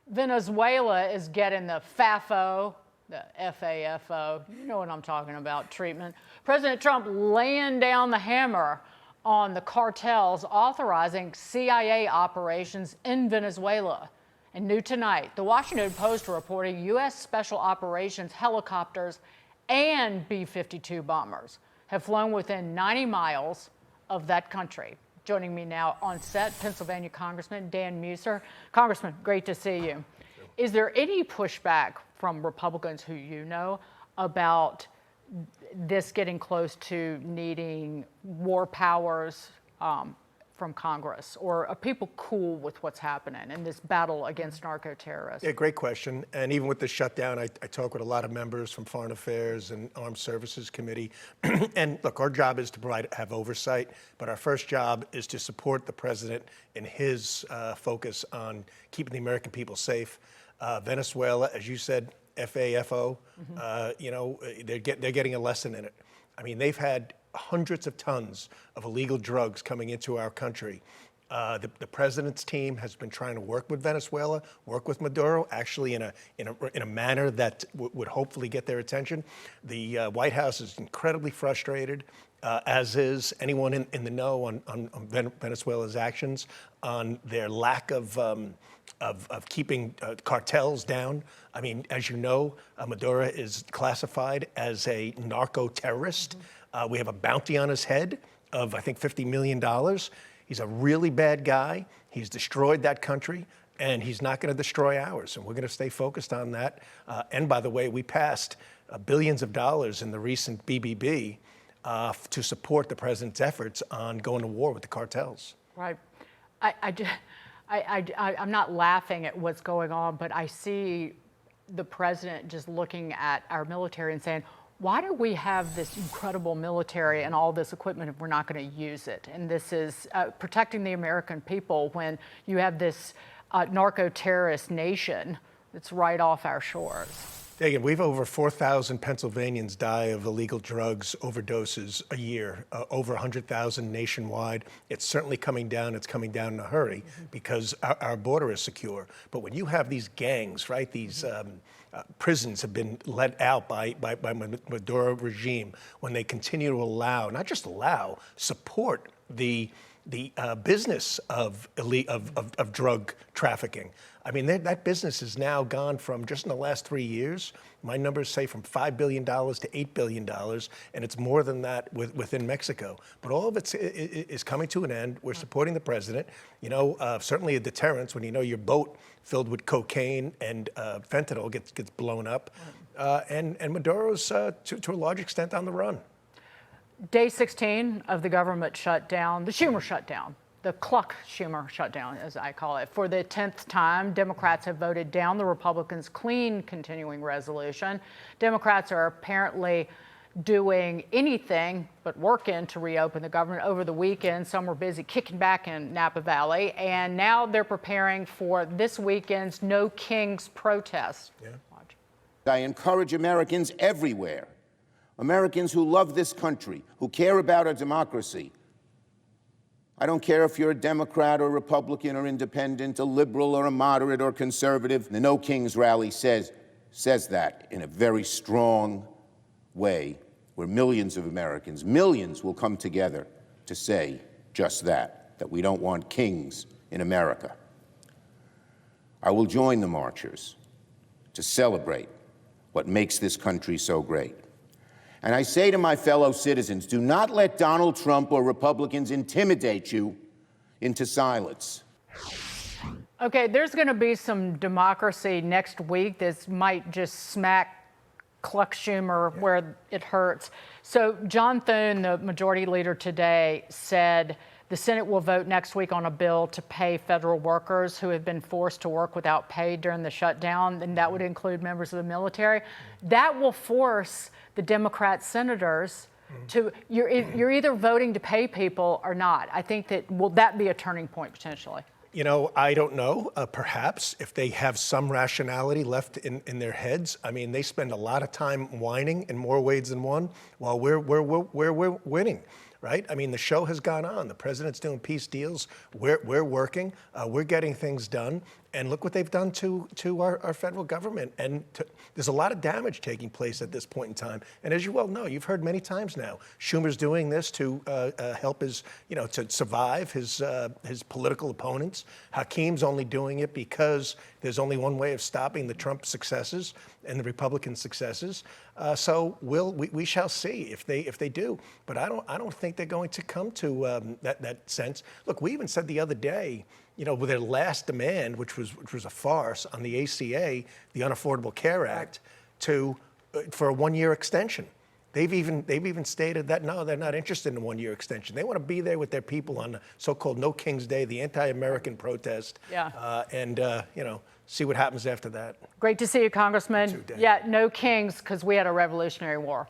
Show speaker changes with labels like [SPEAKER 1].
[SPEAKER 1] Venezuela is getting the FAFO, the FAFO, you know what I'm talking about, treatment. President Trump laying down the hammer on the cartels authorizing CIA operations in Venezuela. And new tonight, the Washington Post reporting U.S. Special Operations helicopters and B-52 bombers have flown within 90 miles of that country. Joining me now on set, Pennsylvania Congressman Dan Meuser. Congressman, great to see you. Is there any pushback from Republicans who you know about this getting close to needing war powers from Congress? Or are people cool with what's happening in this battle against narco-terrorists?
[SPEAKER 2] Yeah, great question. And even with the shutdown, I talk with a lot of members from Foreign Affairs and Armed Services Committee. And look, our job is to have oversight, but our first job is to support the president in his focus on keeping the American people safe. Venezuela, as you said, FAFO, you know, they're getting a lesson in it. I mean, they've had hundreds of tons of illegal drugs coming into our country. The president's team has been trying to work with Venezuela, work with Maduro, actually in a manner that would hopefully get their attention. The White House is incredibly frustrated, as is anyone in the know on Venezuela's actions, on their lack of keeping cartels down. I mean, as you know, Maduro is classified as a narco-terrorist. We have a bounty on his head of, I think, $50 million. He's a really bad guy. He's destroyed that country, and he's not going to destroy ours. And we're going to stay focused on that. And by the way, we passed billions of dollars in the recent BBB to support the president's efforts on going to war with the cartels.
[SPEAKER 1] Right. I'm not laughing at what's going on, but I see the president just looking at our military and saying, why do we have this incredible military and all this equipment if we're not going to use it? And this is protecting the American people when you have this narco-terrorist nation that's right off our shores.
[SPEAKER 2] Dagan, we've over 4,000 Pennsylvanians die of illegal drugs, overdoses a year, over 100,000 nationwide. It's certainly coming down. It's coming down in a hurry because our border is secure. But when you have these gangs, right, these prisons have been let out by Maduro regime, when they continue to allow, not just allow, support the business of drug trafficking. I mean, that business has now gone from, just in the last 3 years, my numbers say from $5 billion to $8 billion, and it's more than that within Mexico. But all of it is coming to an end. We're supporting the president. You know, certainly a deterrence when you know your boat filled with cocaine and fentanyl gets blown up. And Maduro's, to a large extent, on the run.
[SPEAKER 1] Day 16 of the government shutdown, the Schumer shutdown, the Schumer shutdown, as I call it. For the 10th time, Democrats have voted down the Republicans' clean continuing resolution. Democrats are apparently doing anything but working to reopen the government. Over the weekend, some were busy kicking back in Napa Valley, and now they're preparing for this weekend's No Kings protest. Yeah. Watch.
[SPEAKER 3] I encourage Americans everywhere, Americans who love this country, who care about our democracy. I don't care if you're a Democrat or Republican or independent, a liberal or a moderate or conservative. The No Kings rally says that in a very strong way, where millions of Americans, millions will come together to say just that we don't want kings in America. I will join the marchers to celebrate what makes this country so great. And I say to my fellow citizens, do not let Donald Trump or Republicans intimidate you into silence.
[SPEAKER 1] Okay, there's going to be some democracy next week. This might just smack Schumer where it hurts. So John Thune, the majority leader today, said the Senate will vote next week on a bill to pay federal workers who have been forced to work without pay during the shutdown, and that would include members of the military. That will force the Democrat senators to, you're either voting to pay people or not. I think that, will that be a turning point potentially?
[SPEAKER 2] You know, I don't know. Perhaps if they have some rationality left in their heads. I mean, they spend a lot of time whining in more ways than one while we're winning. Right? I mean, the show has gone on. The president's doing peace deals. We're working. We're getting things done. And look what they've done to our federal government. And there's a lot of damage taking place at this point in time. And as you well know, you've heard many times now, Schumer's doing this to help his, to survive his political opponents. Hakeem's only doing it because there's only one way of stopping the Trump successes and the Republican successes. So we shall see if they do. But I don't think they're going to come to that sense. Look, we even said the other day, with their last demand, which was a farce on the ACA, the Unaffordable Care Act, for a 1-year extension. They've even stated that no, they're not interested in a 1-year extension. They want to be there with their people on the so-called No King's Day, the anti-American protest, and see what happens after that.
[SPEAKER 1] Great to see you, Congressman.
[SPEAKER 2] You too, Dan.
[SPEAKER 1] Yeah, no kings, because we had a Revolutionary War.